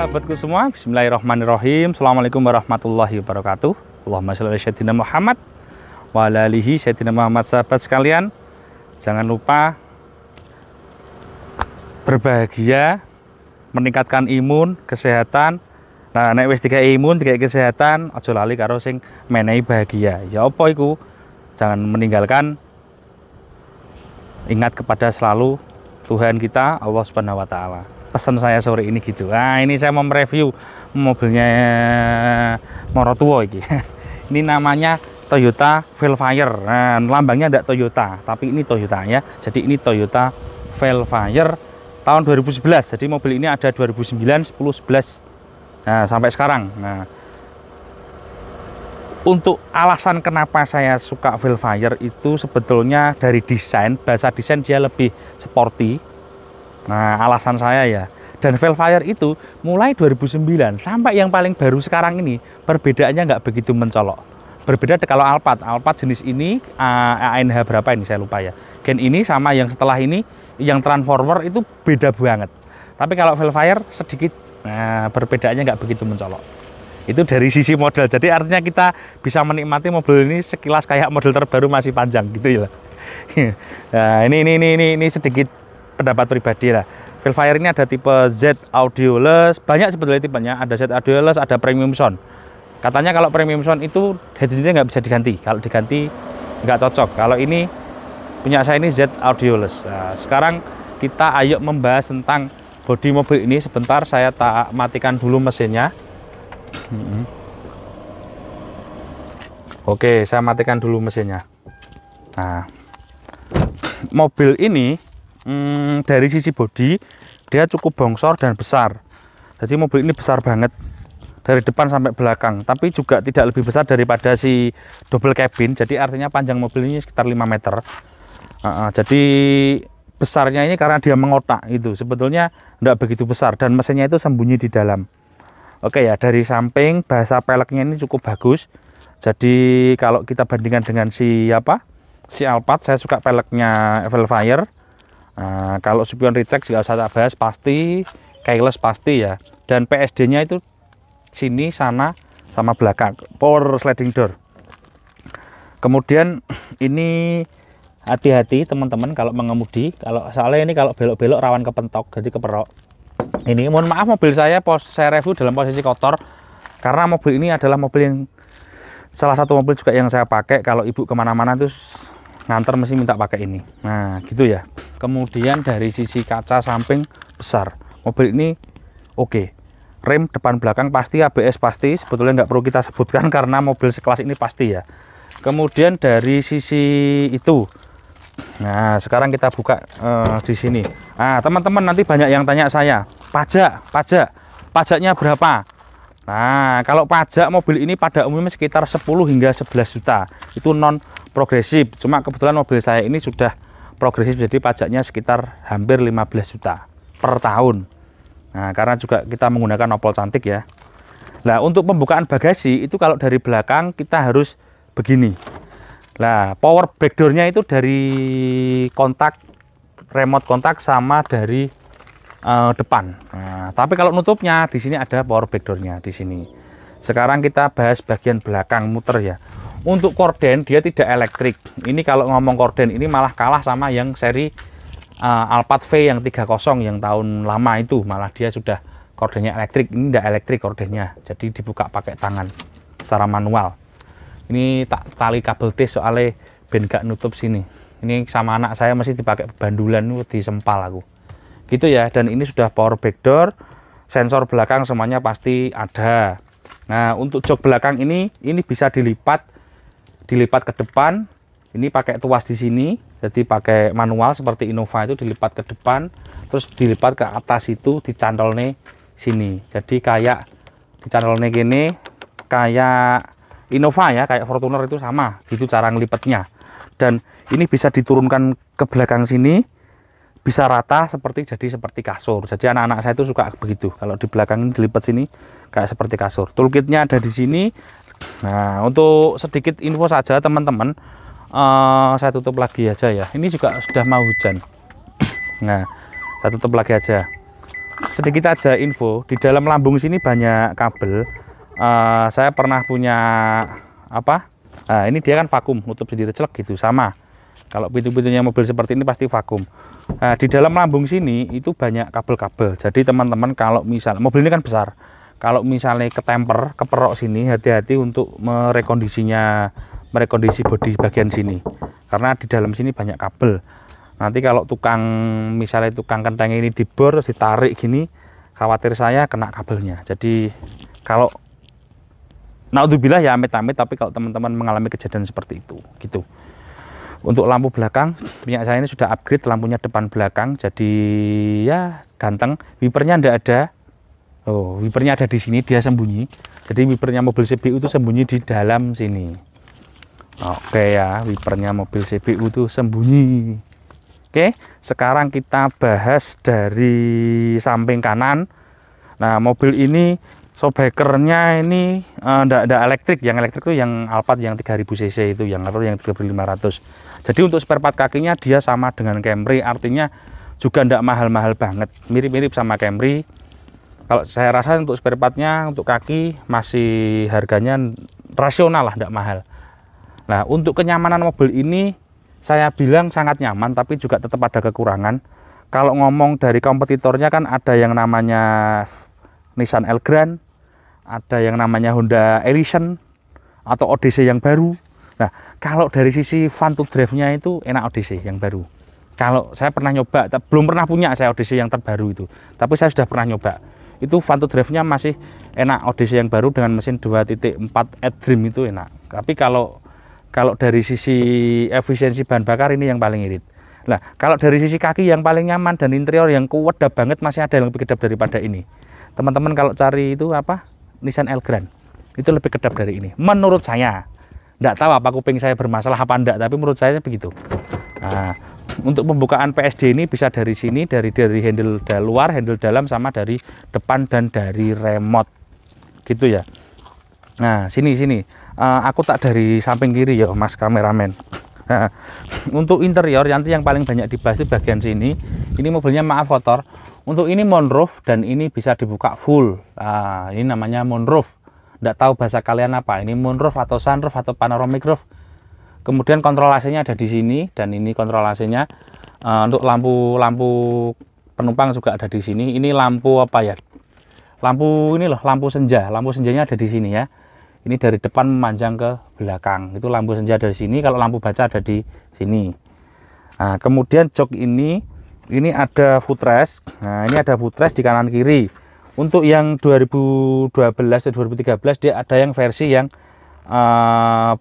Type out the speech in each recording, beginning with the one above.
sahabatku semua, bismillahirrahmanirrahim. Assalamualaikum warahmatullahi wabarakatuh. Allahumma sholli ala sayyidina Muhammad wa ala alihi sayyidina Muhammad. Sahabat sekalian, jangan lupa berbahagia, meningkatkan imun, kesehatan. Nah, nek wis tiga imun, tiga kesehatan, aja lali karo sing menehi bahagia. Ya apa iku? Jangan meninggalkan, ingat kepada selalu Tuhan kita, Allah Subhanahu wa taala. Pesan saya sore ini gitu. Nah, ini saya mau mereview mobilnya Morotuo ini. Ini namanya Toyota Velfire. Nah, lambangnya tidak Toyota, tapi ini Toyota ya. Jadi ini Toyota Velfire tahun 2011. Jadi mobil ini ada 2009, 10, 11. Nah, sampai sekarang. Nah, untuk alasan kenapa saya suka Velfire itu sebetulnya dari desain, bahasa desain dia lebih sporty. Nah, alasan saya ya. Dan Velfire itu mulai 2009 sampai yang paling baru sekarang ini perbedaannya nggak begitu mencolok. Berbeda kalau Alphard jenis ini ANH berapa ini saya lupa ya. Gen ini sama yang setelah ini yang Transformer itu beda banget. Tapi kalau Velfire sedikit perbedaannya nggak begitu mencolok. Itu dari sisi model. Jadi artinya kita bisa menikmati mobil ini sekilas kayak model terbaru masih panjang gitu ya. Nah, ini sedikit pendapat pribadi lah. Velfire ini ada tipe Z Audioless, banyak sebetulnya tipenya. Ada Z Audioless, ada Premium Sound. Katanya kalau Premium Sound itu head unitnya nggak bisa diganti. Kalau diganti nggak cocok. Kalau ini punya saya ini Z Audioless. Nah, sekarang kita ayo membahas tentang bodi mobil ini. Sebentar saya tak matikan dulu mesinnya. Oke, saya matikan dulu mesinnya. Nah, mobil ini dari sisi bodi dia cukup bongsor dan besar. Jadi mobil ini besar banget dari depan sampai belakang, tapi juga tidak lebih besar daripada si double cabin. Jadi artinya panjang mobil ini sekitar 5 meter. Jadi besarnya ini karena dia mengotak itu sebetulnya tidak begitu besar, dan mesinnya itu sembunyi di dalam. Oke ya, dari samping bahasa peleknya ini cukup bagus. Jadi kalau kita bandingkan dengan si Alphard, saya suka peleknya Velfire. Nah, kalau spion Retrax nggak usah tak bahas, pasti keyless pasti ya. Dan PSD-nya itu sini, sana, sama belakang, power sliding door. Kemudian ini hati-hati teman-teman kalau mengemudi, soalnya ini kalau belok-belok rawan kepentok, jadi keperok. Ini mohon maaf, mobil saya review dalam posisi kotor karena mobil ini adalah mobil yang salah satu mobil juga yang saya pakai kalau ibu kemana-mana terus nganter mesti minta pakai ini. Nah gitu ya. Kemudian dari sisi kaca samping besar, mobil ini oke. Rem depan belakang pasti, ABS pasti, sebetulnya nggak perlu kita sebutkan karena mobil sekelas ini pasti ya. Kemudian dari sisi itu, nah sekarang kita buka di sini. Nah teman-teman nanti banyak yang tanya saya, pajaknya berapa? Nah kalau pajak mobil ini pada umumnya sekitar 10 hingga 11 juta, itu non progresif. Cuma kebetulan mobil saya ini sudah progresif, jadi pajaknya sekitar hampir 15 juta per tahun. Nah karena juga kita menggunakan Opel cantik ya. Nah untuk pembukaan bagasi itu kalau dari belakang kita harus begini. Nah power backdoornya itu dari kontak, remote kontak sama dari depan. Nah, tapi kalau nutupnya di sini ada power backdoornya di sini. Sekarang kita bahas bagian belakang muter ya. Untuk korden dia tidak elektrik. Ini kalau ngomong korden ini malah kalah sama yang seri Alphard V yang 30 yang tahun lama itu, malah dia sudah kordennya elektrik. Ini tidak elektrik kordennya, jadi dibuka pakai tangan secara manual. Ini tak tali kabel T soalnya ben gak nutup sini. Ini sama anak saya masih dipakai bandulan di sempal aku. Gitu ya. Dan ini sudah power backdoor, sensor belakang semuanya pasti ada. Nah untuk jok belakang ini bisa dilipat ke depan. Ini pakai tuas di sini, jadi pakai manual seperti Innova itu dilipat ke depan, terus dilipat ke atas itu dicantol nih sini. Jadi kayak dicantol nih gini, kayak Innova ya, kayak Fortuner itu sama, gitu cara ngelipetnya. Dan ini bisa diturunkan ke belakang sini, bisa rata seperti kasur. Jadi anak-anak saya itu suka begitu. Kalau di belakang ini dilipat sini kayak seperti kasur. Toolkitnya ada di sini. Nah untuk sedikit info saja teman-teman. Saya tutup lagi aja ya. Ini juga sudah mau hujan. Nah, saya tutup lagi aja. sedikit aja info, di dalam lambung sini banyak kabel. Saya pernah punya apa? Nah, ini dia kan vakum, nutup sendiri celek gitu, sama. Kalau pintu-pintunya mobil seperti ini pasti vakum. Nah, di dalam lambung sini itu banyak kabel-kabel. Jadi teman-teman kalau misal mobil ini kan besar, kalau misalnya ketemper, keperok sini, hati-hati untuk merekondisi bodi bagian sini. Karena di dalam sini banyak kabel. Nanti kalau misalnya tukang kenteng ini dibor terus ditarik gini, khawatir saya kena kabelnya. Jadi kalau naudzubillah ya amit-amit, tapi kalau teman-teman mengalami kejadian seperti itu gitu. Untuk lampu belakang punya saya ini sudah upgrade, lampunya depan belakang, jadi ya ganteng. Wipernya ndak ada. Oh, wipernya ada di sini, dia sembunyi. Jadi wipernya mobil CBU itu sembunyi di dalam sini. Oke ya, wipernya mobil CBU itu sembunyi. Oke, sekarang kita bahas dari samping kanan. Nah, mobil ini shockbreakernya ini ndak elektrik. Yang elektrik itu yang Alphard yang 3000 cc itu, yang 3500. Jadi untuk spare part kakinya dia sama dengan Camry, artinya juga ndak mahal-mahal banget. Mirip-mirip sama Camry. Kalau saya rasa untuk spare partnya untuk kaki masih harganya rasional lah, ndak mahal. Nah, untuk kenyamanan mobil ini saya bilang sangat nyaman, tapi juga tetap ada kekurangan. Kalau ngomong dari kompetitornya kan ada yang namanya Nissan Elgrand, ada yang namanya Honda Ellison atau Odyssey yang baru. Nah, kalau dari sisi fun to drive-nya itu enak Odyssey yang baru. Kalau saya pernah nyoba, belum pernah punya saya Odyssey yang terbaru itu, tapi saya sudah pernah nyoba. Itu fun to drive-nya masih enak Odyssey yang baru dengan mesin 2.4 Dream itu enak. Tapi kalau dari sisi efisiensi bahan bakar ini yang paling irit. Nah, kalau dari sisi kaki yang paling nyaman dan interior yang kedap banget, masih ada yang lebih kedap daripada ini. Teman-teman kalau cari itu apa? Nissan Elgrand. Itu lebih kedap dari ini. Menurut saya. Nggak tahu apa kuping saya bermasalah apa enggak, tapi menurut saya begitu. Nah, untuk pembukaan PSD ini bisa dari sini, dari handle luar, handle dalam, sama dari depan dan dari remote. Gitu ya. Nah, sini. Aku tak dari samping kiri ya mas kameramen. Nah, untuk interior nanti yang paling banyak dibahas di bagian sini. Ini mobilnya maaf kotor. Untuk ini moonroof dan ini bisa dibuka full. Nah, ini namanya moonroof. Nggak tahu bahasa kalian apa. Ini moonroof atau sunroof atau panoramic roof. Kemudian kontrol AC-nya ada di sini dan ini kontrol AC-nya. Untuk lampu penumpang juga ada di sini. Ini lampu apa ya? Lampu ini loh, lampu senja. Lampu senjanya ada di sini ya. Ini dari depan memanjang ke belakang. Itu lampu senja dari sini. Kalau lampu baca ada di sini. Nah, kemudian jok ini ada footrest. Nah, ini ada footrest di kanan kiri. Untuk yang 2012 dan 2013 dia ada yang versi yang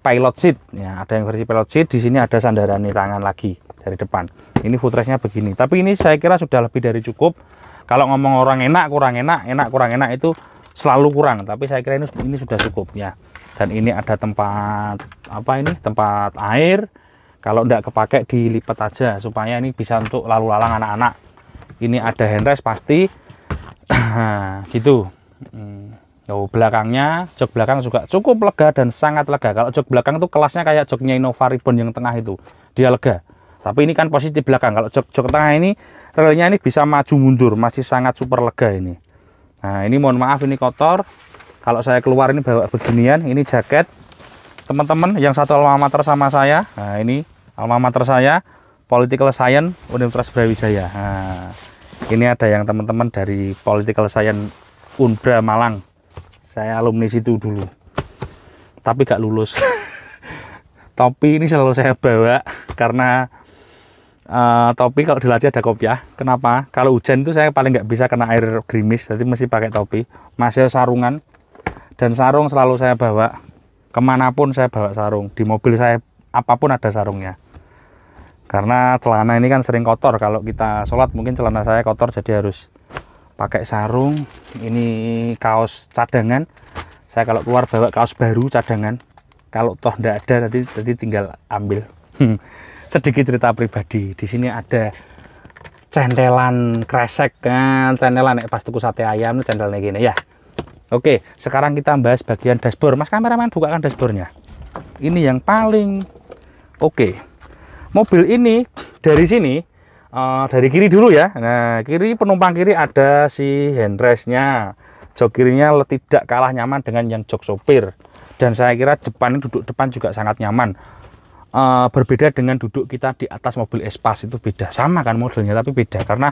pilot seat. Ya, ada yang versi pilot seat. Di sini ada sandaran tangan lagi dari depan. Ini footrestnya begini. Tapi ini saya kira sudah lebih dari cukup. Kalau ngomong orang enak, kurang enak, kurang enak itu selalu kurang, tapi saya kira ini sudah cukup ya. Dan ini ada tempat apa ini? Tempat air. Kalau tidak kepake dilipat aja supaya ini bisa untuk lalu lalang anak-anak. Ini ada handrest pasti. Gitu. Belakangnya, jok belakang juga cukup lega dan sangat lega. Kalau jok belakang itu kelasnya kayak joknya Innova Ribbon yang tengah itu, dia lega. Tapi ini kan posisi belakang. Kalau jok tengah ini, relnya ini bisa maju mundur, masih sangat super lega ini. Nah, ini mohon maaf ini kotor. Kalau saya keluar ini bawa beginian. Ini jaket teman-teman yang satu alma mater sama saya. Nah, ini alma mater saya, Political Science Universitas Brawijaya. Nah, ini ada yang teman-teman dari Political Science Unbra Malang. Saya alumni situ dulu, tapi gak lulus. Topi ini selalu saya bawa karena topi kalau di laci ada kopiah. Kenapa? Kalau hujan itu saya paling nggak bisa kena air gerimis, jadi mesti pakai topi. Masih sarungan, dan sarung selalu saya bawa kemanapun. Saya bawa sarung di mobil saya, apapun ada sarungnya. Karena celana ini kan sering kotor. Kalau kita sholat mungkin celana saya kotor, jadi harus pakai sarung. Ini kaos cadangan. Saya kalau keluar bawa kaos baru cadangan. Kalau toh nggak ada nanti tinggal ambil. Sedikit cerita pribadi. Di sini ada centelan kresek kan, centelan pas tuku sate ayam centelnya gini ya. Oke, sekarang kita bahas bagian dashboard. Mas kameramen bukakan dashboardnya. Ini yang paling oke. Mobil ini dari sini Dari kiri dulu ya. Nah, kiri penumpang kiri ada si handrestnya. Jok kirinya tidak kalah nyaman dengan yang jok sopir. Dan saya kira duduk depan juga sangat nyaman. Berbeda dengan duduk kita di atas mobil Espas, itu beda. Sama kan modelnya tapi beda karena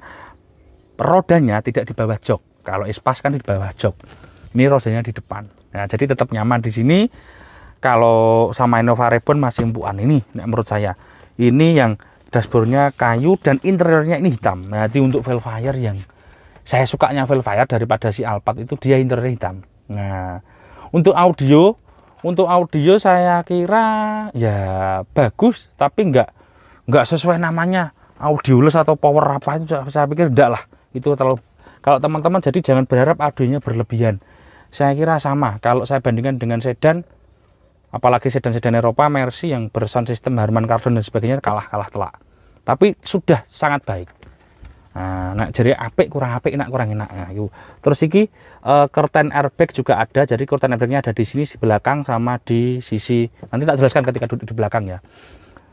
rodanya tidak di bawah jok. Kalau Espas kan di bawah jok. Ini rodanya di depan. Nah, jadi tetap nyaman di sini. Kalau sama Innova Reborn masih empuan ini menurut saya. Ini yang dashboardnya kayu dan interiornya ini hitam. Nah, jadi untuk Velfire yang saya sukanya Velfire daripada si Alphard itu dia interiornya hitam. Nah, untuk audio saya kira ya bagus, tapi nggak sesuai namanya audioless atau power apa itu saya pikir enggak lah. Itu terlalu, kalau teman-teman jadi jangan berharap audionya berlebihan. Saya kira sama kalau saya bandingkan dengan sedan, apalagi sedan-sedan Eropa, Mercy yang bersound system Harman Kardon dan sebagainya kalah telak. Tapi sudah sangat baik. Nah, jadi apik kurang apik, enak kurang enak. Nah, itu. Terus iki curtain airbag juga ada. Jadi curtain airbagnya ada di sini di belakang sama di sisi. Nanti tak jelaskan ketika duduk di belakang ya.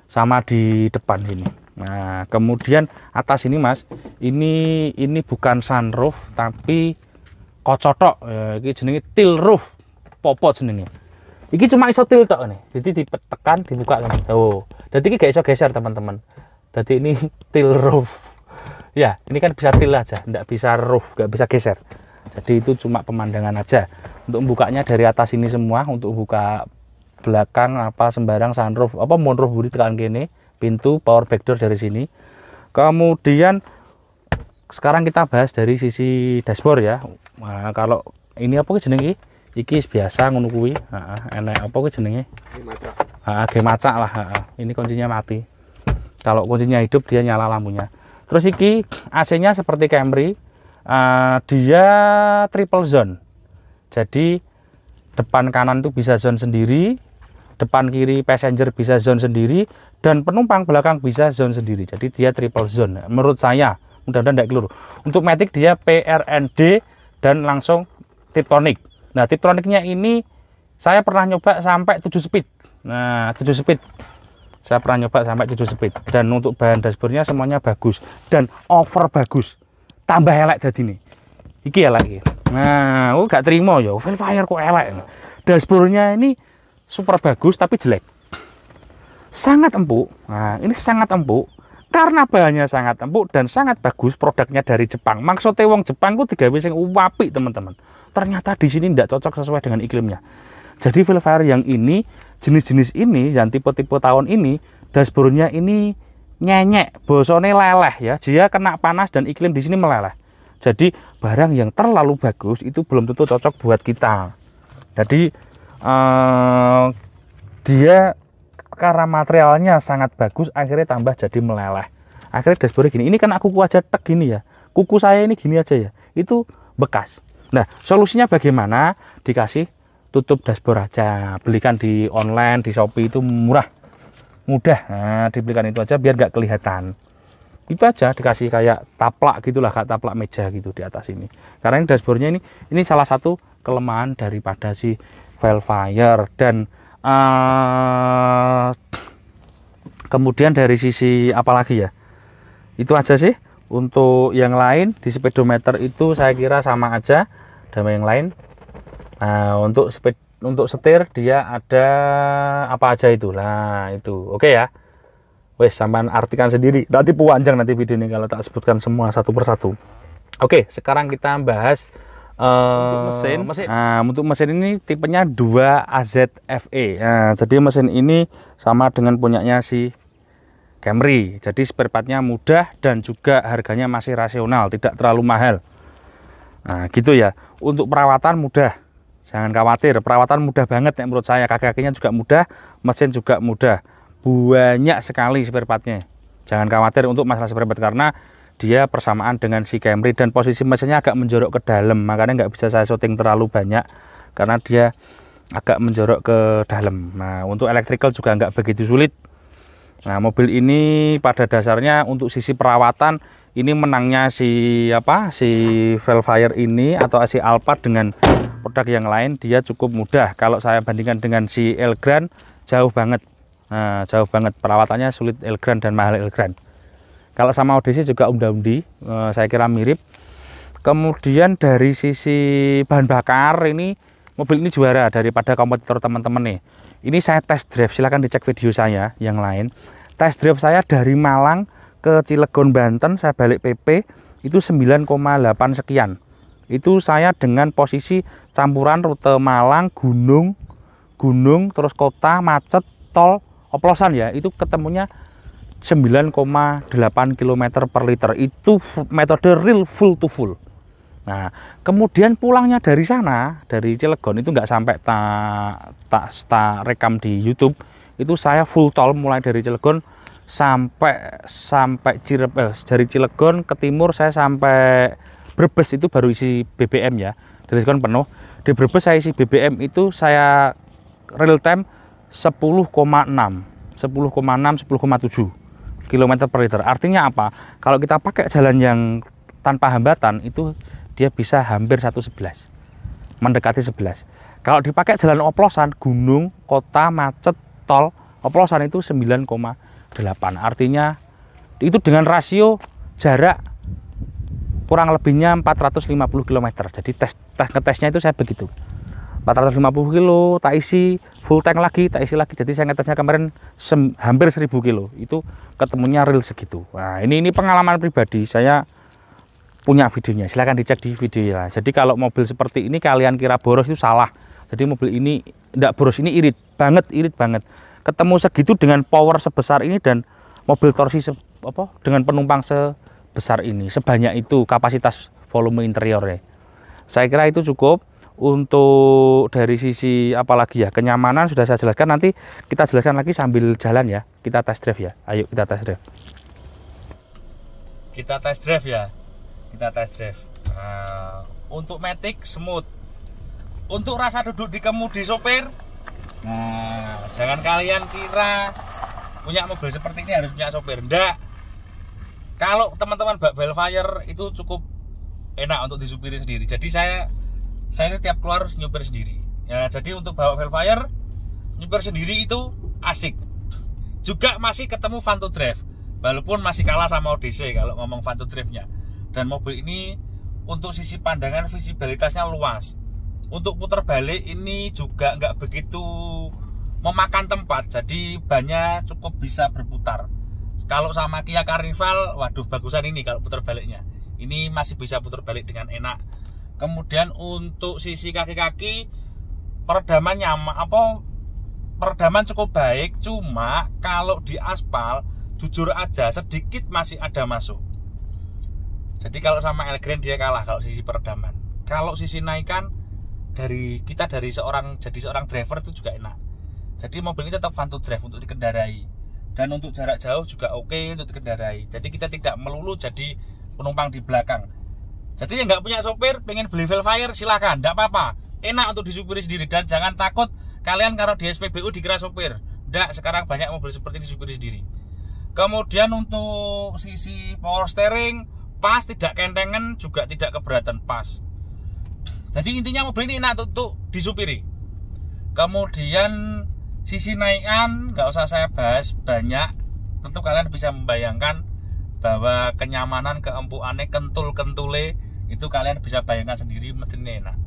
Sama di depan sini. Nah, kemudian atas ini Mas, ini bukan sunroof tapi kocotok. Ini jenenge tilt roof. Popo jenenge. Iki cuma iso tilt tok nih. Jadi ditekan dibuka kan. Oh. Jadi ini gak iso geser teman-teman. Jadi ini tilt roof. Ya, ini kan bisa tilt aja, enggak bisa roof, enggak bisa geser. Jadi itu cuma pemandangan aja. Untuk membukanya dari atas ini semua, untuk buka belakang apa sembarang sunroof, apa moonroof budi tekan kene, pintu power backdoor dari sini. Kemudian sekarang kita bahas dari sisi dashboard ya. Nah, kalau ini apa jenenge iki biasa ngono kuwi, enek apa jenenge? G macak lah, ini kuncinya mati. Kalau kuncinya hidup dia nyala lampunya. Terus iki AC-nya seperti Camry, dia triple zone. Jadi depan kanan itu bisa zone sendiri, depan kiri passenger bisa zone sendiri, dan penumpang belakang bisa zone sendiri. Jadi dia triple zone. Menurut saya, mudah-mudahan tidak keliru. Untuk Matic dia PRND dan langsung Tiptronic. Nah, Tiptronicnya ini saya pernah nyoba sampai 7 speed. Nah, 7 speed. Saya pernah nyoba sampai 7 speed. Dan untuk bahan dashboardnya semuanya bagus. Dan over bagus. Tambah elek tadi nih. Iki elek iki. Nah, aku gak terima ya. Velfire kok elek. Dashboardnya ini super bagus tapi jelek. Sangat empuk. Nah, ini sangat empuk. Karena bahannya sangat empuk dan sangat bagus, produknya dari Jepang. Maksudnya wong Jepang ku digawe sing apik, teman-teman. Ternyata di sini tidak cocok sesuai dengan iklimnya. Jadi Velfire yang ini, jenis-jenis ini, yang tipe-tipe tahun ini, dashboardnya ini nyenyek, bosone leleh ya. Dia kena panas dan iklim di sini meleleh. Jadi barang yang terlalu bagus itu belum tentu cocok buat kita. Jadi dia karena materialnya sangat bagus, akhirnya tambah jadi meleleh. Akhirnya dashboardnya gini. Ini kan kuku aja tek gini ya. Kuku saya ini gini aja ya. Itu bekas. Nah, solusinya bagaimana? Dikasih tutup dashboard aja. Belikan di online, di Shopee itu murah. Mudah. Nah, dibelikan itu aja biar nggak kelihatan. Itu aja dikasih kayak taplak gitulah, kayak taplak meja gitu di atas ini. Karena ini dashboardnya ini salah satu kelemahan daripada si Velfire. Dan kemudian dari sisi apalagi ya, itu aja sih. Untuk yang lain di speedometer itu saya kira sama aja sama yang lain. Nah, untuk setir dia ada apa aja itu lah, itu oke ya. Wes, sampean artikan sendiri, nanti panjang nanti video ini kalau tak sebutkan semua satu persatu. Oke, sekarang kita bahas untuk mesin. Nah, untuk mesin ini tipenya 2 AZFE. Nah, jadi mesin ini sama dengan punyanya si Camry. Jadi spare partnya mudah dan juga harganya masih rasional, tidak terlalu mahal. Nah, gitu ya. Untuk perawatan mudah. Jangan khawatir, perawatan mudah banget ya menurut saya. Kaki-kakinya juga mudah, mesin juga mudah. Banyak sekali spare partnya. Jangan khawatir untuk masalah spare part karena dia persamaan dengan si Camry dan posisi mesinnya agak menjorok ke dalam, makanya nggak bisa saya syuting terlalu banyak karena dia agak menjorok ke dalam. Nah, untuk electrical juga nggak begitu sulit. Nah, mobil ini pada dasarnya untuk sisi perawatan ini menangnya si Velfire ini atau si Alphard dengan produk yang lain, dia cukup mudah. Kalau saya bandingkan dengan si Elgrand jauh banget. Nah, jauh banget perawatannya, sulit Elgrand dan mahal Elgrand. Kalau sama Odyssey juga unda-undi, saya kira mirip. Kemudian dari sisi bahan bakar, ini mobil ini juara daripada kompetitor teman-teman nih. Ini saya test drive, silahkan dicek video saya yang lain. Test drive saya dari Malang ke Cilegon Banten, saya balik PP itu 9,8 sekian. Itu saya dengan posisi campuran rute Malang, gunung, terus kota, macet, tol, oplosan ya. Itu ketemunya 9,8 km per liter. Itu metode real full to full. Nah, kemudian pulangnya dari sana, dari Cilegon itu nggak sampai tak rekam di YouTube. Itu saya full tol mulai dari Cilegon sampai dari Cilegon ke timur, saya sampai Brebes itu baru isi BBM ya. Dari Cilegon penuh. Di Brebes saya isi BBM itu saya real time 10,6, 10,7 km per liter. Artinya apa? Kalau kita pakai jalan yang tanpa hambatan itu dia bisa hampir 1,11, mendekati 11. Kalau dipakai jalan oplosan, gunung, kota, macet, tol, oplosan itu 9,8. Artinya itu dengan rasio jarak kurang lebihnya 450 km. Jadi ngetesnya itu saya begitu. 450 kilo, tak isi full tank lagi, tak isi lagi. Jadi saya ngetesnya kemarin hampir 1000 kilo. Itu ketemunya real segitu. Nah, ini pengalaman pribadi. Saya punya videonya. Silahkan dicek di video ya. Jadi kalau mobil seperti ini kalian kira boros itu salah. Jadi mobil ini tidak boros, ini irit banget. Ketemu segitu dengan power sebesar ini dan mobil torsi dengan penumpang sebesar ini, sebanyak itu kapasitas volume interiornya. Saya kira itu cukup. Untuk dari sisi apalagi ya, kenyamanan sudah saya jelaskan, nanti kita jelaskan lagi sambil jalan ya. Kita test drive ya. Ayo kita test drive. Kita test drive. Nah, untuk Matic smooth. Untuk rasa duduk di kemudi sopir. Nah, jangan kalian kira punya mobil seperti ini harus punya sopir. Enggak. Kalau teman-teman bak Velfire itu cukup enak untuk disupiri sendiri. Jadi saya tiap keluar nyupir sendiri ya. Jadi untuk bawa Velfire nyupir sendiri itu asik. Juga masih ketemu fun to drive, walaupun masih kalah sama Odyssey kalau ngomong fun to drive nya. Dan mobil ini untuk sisi pandangan visibilitasnya luas. Untuk putar balik ini juga nggak begitu memakan tempat, jadi bannya cukup bisa berputar. Kalau sama Kia Carnival, waduh bagusan ini kalau putar baliknya. Ini masih bisa putar balik dengan enak. Kemudian untuk sisi kaki-kaki peredaman peredaman cukup baik, cuma kalau di aspal jujur aja sedikit masih ada masuk. Jadi kalau sama Elgrand dia kalah kalau sisi peredaman. Kalau sisi naikan dari seorang driver itu juga enak. Jadi mobil ini tetap fun to drive untuk dikendarai. Dan untuk jarak jauh juga oke untuk dikendarai. Jadi kita tidak melulu jadi penumpang di belakang. Jadi yang nggak punya sopir, pengen beli Velfire silahkan, nggak apa-apa. Enak untuk disupiri sendiri dan jangan takut kalian kalau di SPBU dikira sopir. Nggak, sekarang banyak mobil seperti ini disupiri sendiri. Kemudian untuk sisi power steering pas, tidak kentengan, juga tidak keberatan, pas. Jadi intinya mobil ini enak untuk disupiri. Kemudian sisi naikan nggak usah saya bahas banyak. Tentu kalian bisa membayangkan bahwa kenyamanan, keempuannya, kentul-kentule itu kalian bisa bayangkan sendiri, mesinnya enak.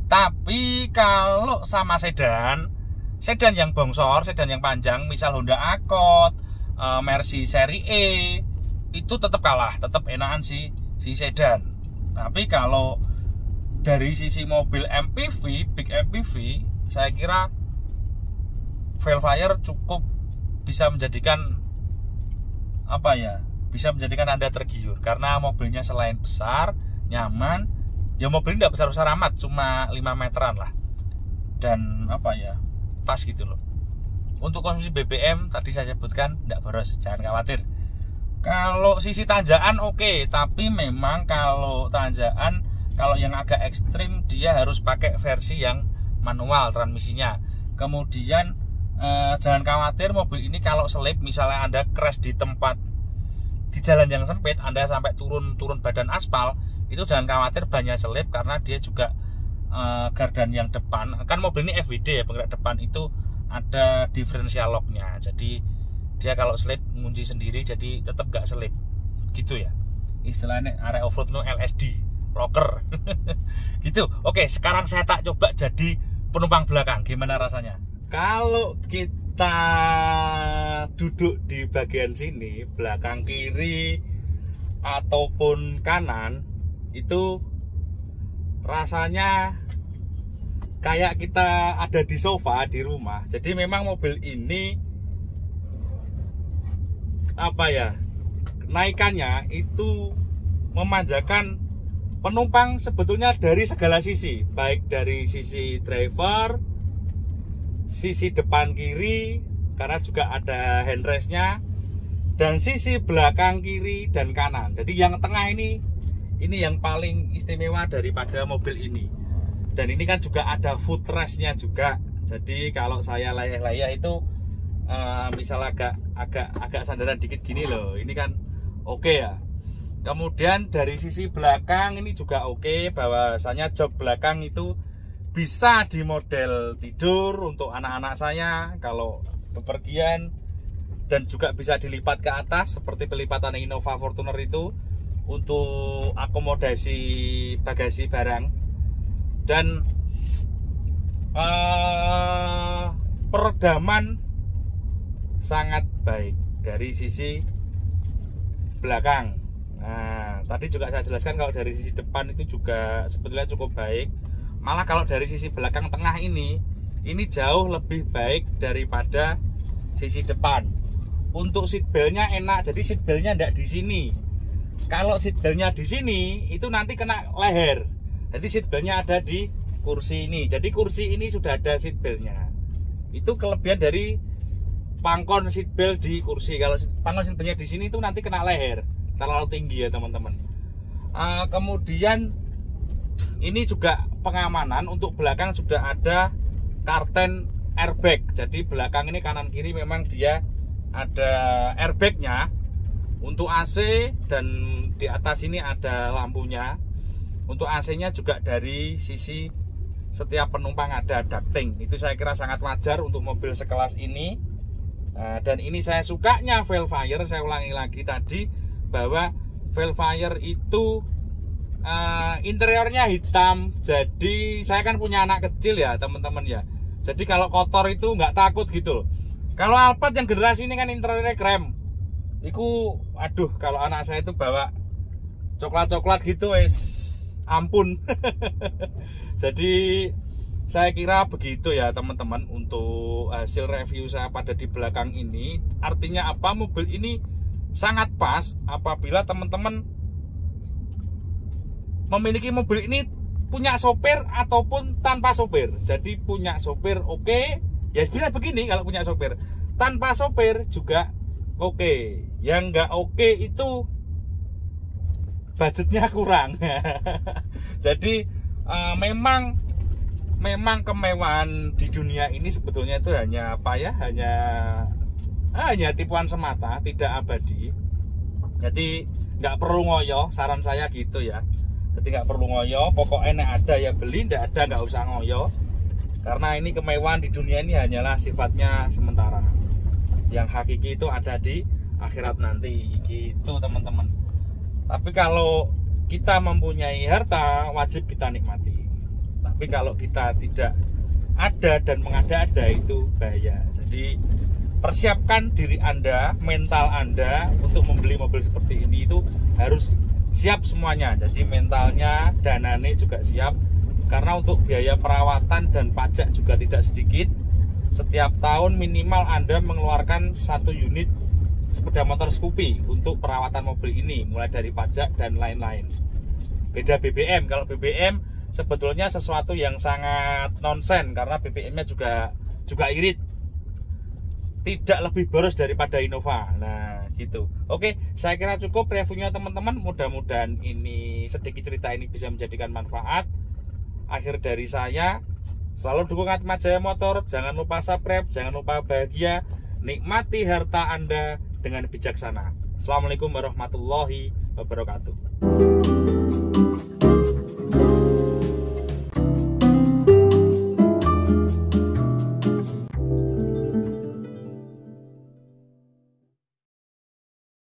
Tapi kalau sama sedan yang bongsor, sedan yang panjang, misal Honda Accord, Mercy seri E, itu tetap kalah, tetap enakan si sedan. Tapi kalau dari sisi mobil MPV, big MPV, saya kira Velfire cukup bisa menjadikan bisa menjadikan Anda tergiur karena mobilnya selain besar, nyaman, ya mobil ini tidak besar-besar amat, cuma 5 meteran lah. Dan pas gitu loh. Untuk konsumsi BBM tadi saya sebutkan tidak boros, jangan khawatir. Kalau sisi tanjakan oke, tapi memang kalau tanjakan kalau yang agak ekstrim dia harus pakai versi yang manual transmisinya. Kemudian jangan khawatir, mobil ini kalau selip, misalnya Anda crash di jalan yang sempit, Anda sampai turun badan aspal, itu jangan khawatir bannya selip karena dia juga gardan yang depan, kan mobil ini FWD ya, penggerak depan itu ada differential locknya, jadi dia kalau slip ngunci sendiri, jadi tetap gak slip gitu ya. Istilahnya area offroad itu LSD, locker. Gitu. Oke, sekarang saya tak coba jadi penumpang belakang, gimana rasanya? Kalau kita duduk di bagian sini, belakang kiri ataupun kanan, itu rasanya kayak kita ada di sofa di rumah. Jadi memang mobil ini apa ya, naikannya itu memanjakan penumpang sebetulnya dari segala sisi, baik dari sisi driver, sisi depan kiri karena juga ada handrestnya, dan sisi belakang kiri dan kanan. Jadi yang tengah ini yang paling istimewa daripada mobil ini. Dan ini kan juga ada footrestnya juga. Jadi kalau saya layah-layah itu misal agak sandaran dikit gini loh, ini kan oke ya. Kemudian dari sisi belakang ini juga oke, bahwasanya jok belakang itu bisa di model tidur untuk anak-anak saya kalau bepergian, dan juga bisa dilipat ke atas seperti pelipatan Innova Fortuner itu untuk akomodasi bagasi barang. Dan peredaman sangat baik dari sisi belakang. Nah, tadi juga saya jelaskan kalau dari sisi depan itu juga sebetulnya cukup baik. Malah kalau dari sisi belakang tengah ini jauh lebih baik daripada sisi depan. Untuk seatbeltnya enak, jadi seatbeltnya tidak di sini. Kalau seatbeltnya di sini itu nanti kena leher. Jadi seatbeltnya ada di kursi ini. Jadi kursi ini sudah ada seatbeltnya. Itu kelebihan dari pangkon seatbelt di kursi. Kalau pangkon seatbeltnya di sini itu nanti kena leher, terlalu tinggi ya teman-teman. Kemudian ini juga pengamanan untuk belakang sudah ada karten airbag. Jadi belakang ini kanan kiri memang dia ada airbagnya untuk AC, dan di atas ini ada lampunya. Untuk AC-nya juga dari sisi setiap penumpang ada ducting. Itu saya kira sangat wajar untuk mobil sekelas ini. Dan ini saya sukanya Velfire. Saya ulangi lagi tadi bahwa Velfire itu interiornya hitam. Jadi saya kan punya anak kecil ya teman-teman ya. Jadi kalau kotor itu nggak takut gitu loh. Kalau Alphard yang generasi ini kan interiornya krem. Iku aduh, kalau anak saya itu bawa coklat-coklat gitu wes ampun. Jadi saya kira begitu ya teman-teman untuk hasil review saya pada di belakang ini. Artinya apa? Mobil ini sangat pas apabila teman-teman memiliki mobil ini punya sopir ataupun tanpa sopir. Jadi punya sopir oke, ya bisa begini kalau punya sopir. Tanpa sopir juga oke. Yang nggak oke itu budgetnya kurang. Jadi memang kemewahan di dunia ini sebetulnya itu hanya apa ya, hanya tipuan semata, tidak abadi. Jadi nggak perlu ngoyo, saran saya gitu ya. Jadi nggak perlu ngoyo, pokoknya ada ya beli, nggak ada nggak usah ngoyo. Karena ini kemewahan di dunia ini hanyalah sifatnya sementara. Yang hakiki itu ada di akhirat nanti, gitu teman-teman. Tapi kalau kita mempunyai harta, wajib kita nikmati. Tapi kalau kita tidak ada dan mengada-ada, itu bahaya. Jadi persiapkan diri Anda, mental Anda untuk membeli mobil seperti ini itu harus siap semuanya. Jadi mentalnya, dananya juga siap. Karena untuk biaya perawatan dan pajak juga tidak sedikit. Setiap tahun minimal Anda mengeluarkan 1 unit sepeda motor Scoopy untuk perawatan mobil ini, mulai dari pajak dan lain-lain. Beda BBM. Kalau BBM sebetulnya sesuatu yang sangat nonsen, karena BBM-nya juga irit, tidak lebih boros daripada Innova. Nah gitu. Oke, saya kira cukup reviewnya teman-teman. Mudah-mudahan ini sedikit cerita ini bisa menjadikan manfaat. Akhir dari saya, selalu dukung Atma Jaya Motor. Jangan lupa subscribe, jangan lupa bahagia, nikmati harta Anda dengan bijaksana. Assalamualaikum warahmatullahi wabarakatuh.